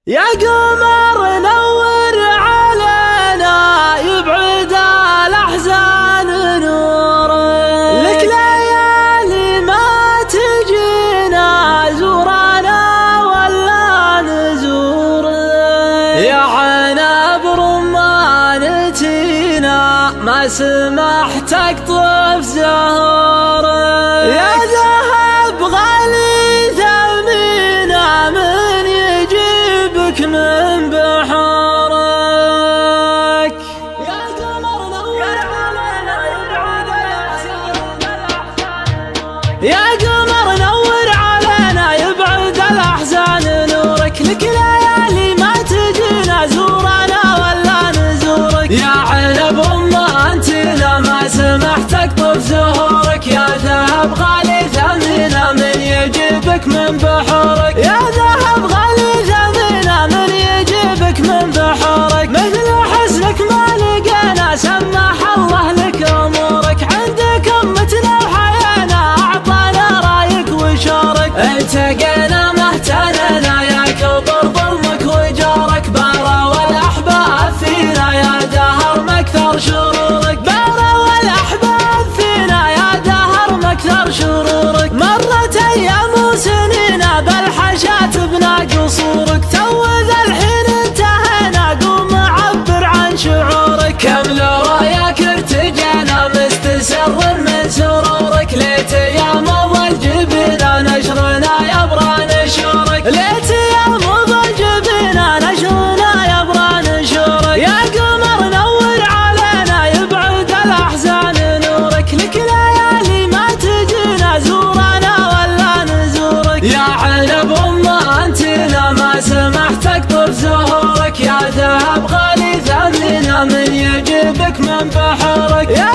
يا قمر نور علينا يبعد الأحزان نورك، لك ليالي ما تجينا زورنا ولا نزورك. يا عنب رمانتينا ما سمحت اقطف زهورك، يا ذهب غالي ثمينا من يجيبك من بحورك. يا قمر نور علينا يبعد الأحزان، يا قمر نور علينا يبعد الأحزان نورك، لك ليالي ما تجينا زورنا ولا نزورك. يا عنب رمانتنا ما سمحت اقطف زهورك، يا ذهب غالي ثمينا من يجيبك من بحورك، يا ذهب غالي ثمينا من يجيبك من بحورك. مثل حسنك ما لقينا سمح الله لك امورك، عندك امتنا وحيانا اعطانا رايك وشورك. التقينا مهتننا يا كبر ظلمك وجارك، بارا والاحباب فينا يا دهر مكثر شرورك، بارا والاحباب فينا يا دهر مكثر شرورك. مرت ايام وسنينا بالحشات بنا قصورك، تو ذا الحين انتهينا قوم عبر عن شعورك. كم لراياك ارتجينا مستسر من سرورك، ليت يا مضى الجبينا نشرنا يبرى نشورك، ليت يا مضى الجبينا نشرنا يبرى نشورك. يا قمر نور علينا يبعد الأحزان نورك، لك ليالي ما تجينا زورنا ولا نزورك. يا عنب رمانتنا ما سمحت اقطف زهورك، يا ذهب غالي ثمينا من يجيبك من بحورك، يا